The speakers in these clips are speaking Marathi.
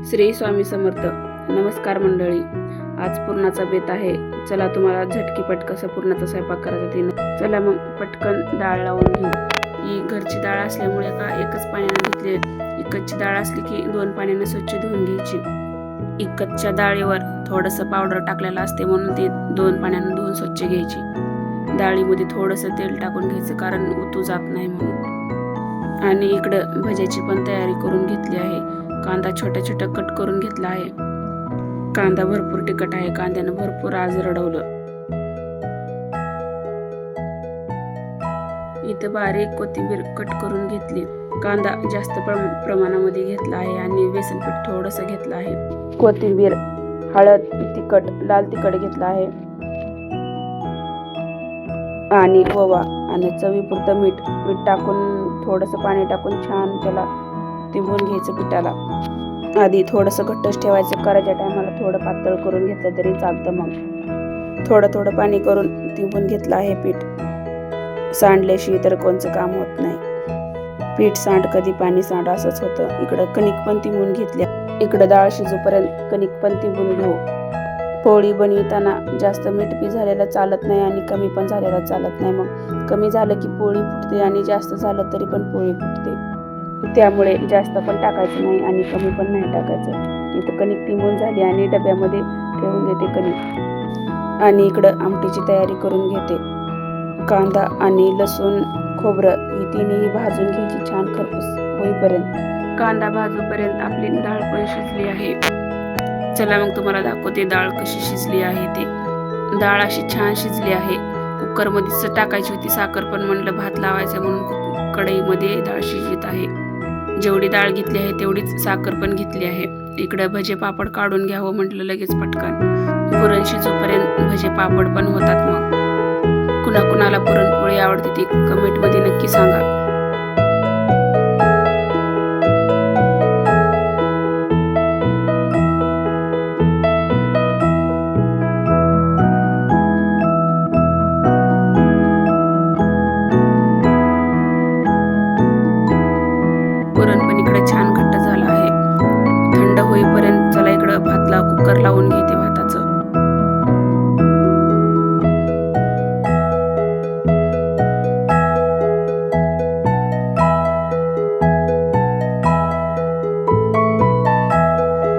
श्री स्वामी समर्थ. नमस्कार मंडळी. आज पुरणाचा बेत आहे. चला तुम्हाला झटकीपट कसं पुरणाचा स्वयंपाक करायचा ते. चला मग पटकन डाळ लावून घेऊ. ही घरची डाळ असल्यामुळे का एकच पाण्याने धुतले. इकतची डाळ असली की 2 पाण्याने स्वच्छ धुवून घ्यायची. इकतच्या डाळीवर थोडंसं पावडर टाकलेलं असते म्हणून ते 2 पाण्याने धुवून स्वच्छ घ्यायची. डाळीमध्ये थोडंसं तेल टाकून घ्यायचं कारण उतू जात नाही म्हणून. आणि इकडं भज्याची पण तयारी करून घेतली आहे. कांदा छोटा छोटा कट करून घेतला आहे. कांदा भरपूर तिखट आहे. कांद्यानं भरपूर आज रडवलं. इथं बारीक कोथिंबीर कट करून घेतली. कांदा जास्त प्रमाणामध्ये घेतला आहे आणि बेसन पीठ थोडंसं घेतलं आहे. कोथिंबीर, हळद, तिखट, लाल तिखट घेतला आहे आणि ओवा आणि चवीपुरतं मीठ टाकून थोडंसं पाणी टाकून छान त्याला तिंबून घ्यायचं पिठाला. आधी थोडंसं घट्टच ठेवायचं. करायच्या टायमाला थोडं पातळ करून घेतलं तरी चालतं. मग थोडं पाणी करून तिंबून घेतलं आहे पीठ. सांडल्याशिवाय तर कोणचं काम होत नाही. पीठ सांड कधी पाणी सांड असंच होतं. इकडं कणिक पण तिंबून घेतल्या. इकडं डाळ शिजूपर्यंत कणिक पण तिंबून घेऊ. पोळी बनविताना जास्त मीठ बी झालेलं चालत नाही आणि कमी पण झालेलं चालत नाही. मग कमी झालं की पोळी फुटते आणि जास्त झालं तरी पण पोळी फुटते. त्यामुळे जास्त पण टाकायचं नाही आणि कमी पण नाही टाकायचं. इथं कणिक तिंबून झाली आणि डब्यामध्ये ठेवून देते कणिक. आणि इकडं आमटीची तयारी करून घेते. कांदा आणि लसूण, खोबरं ही तिन्ही भाजून घ्यायची छान खरपूस होईपर्यंत. कांदा भाजूपर्यंत आपली डाळ पण शिजली आहे. चला मग तुम्हाला दाखवते डाळ कशी शिजली आहे ते. डाळ अशी छान शिजली आहे. कुकरमध्येच टाकायची होती साखर, पण म्हणलं भात लावायचा म्हणून कढईमध्ये डाळ शिजत आहे. जेवढी डाळ घेतली आहे तेवढीच साखर पण घेतली आहे. इकडे भजे पापड काढून घ्यावं म्हटलं लगेच पटकन. पुरण शिजूपर्यंत भजे पापड पण होतात. मग कुणाकुणाला पुरणपोळी आवडते ती कमेंटमध्ये नक्की सांगा. पुरण पण इकडे छान घट्ट झालं आहे. थंड होईपर्यंत चला इकडं भातला कुकर लावून घेते भाताचं.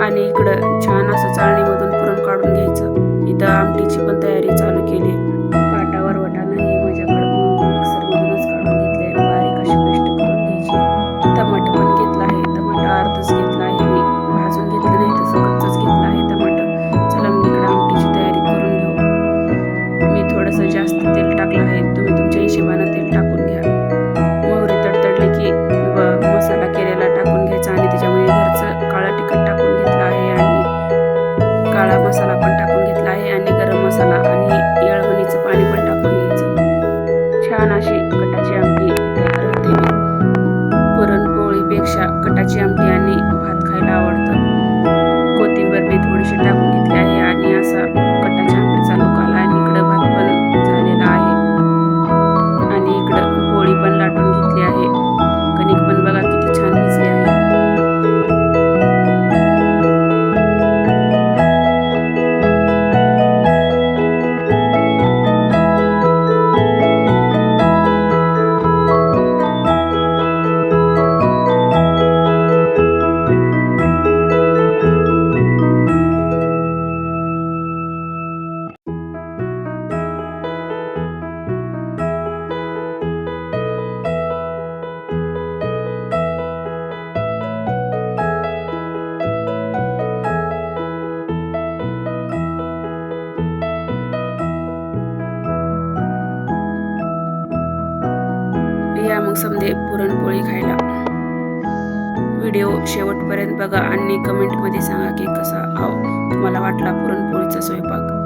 आणि इकडं छान असं चाळणीमधून पुरण काढून घ्यायचं. इथं आमटीची पण तयारी चालू केली. पाटावर वाटाणा नाही माझ्याकडे मिक्सरमधूनच काढून घेतले. बारीक अशी पेस्ट करून घ्यायची. टमाटर पण घेतला आहे. टमाटर अर्धच घेतला आहे मी. भाजून घेतलं नाही तसं कच्चच घेतलं आहे टमाटर. चला मग इकडे आमटीची तयारी करून घेऊ. मी थोडंसं जास्त तेल टाकलं आहे. तुम्ही तुमच्या हिशोबानं तेल टाकून घ्या. मोहरी तडतडली की मसाला केलेला टाकून घ्यायचा आणि त्याच्यामध्ये घरचं काळं तिखट टाकून घेतलं आहे आणि काळा मसाला पण टाकून घेतला आहे आणि गरम मसाला आणि येळवणीचं पाणी पण टाकून घ्यायचं. छान अशी कटाची आमटी तयार होते. पुरणपोळीपेक्षा कटाची आमटी आणि भात खायला आवडतं. कोथिंबीर बी थोडीशी टाकून घेतली आहे आणि असा कटाच्या आमटीचा लूक आला. आणि इकडं भात पण झालेला आहे आणि इकडं पोळी पण लाटून घेतली आहे. कणिक पण बघा किती छान भिजली आहे. या मग समजे पुरणपोळी खायला. व्हिडिओ शेवटपर्यंत बघा आणि कमेंटमध्ये सांगा की कसा तुम्हाला वाटला पुरणपोळीचा स्वयंपाक.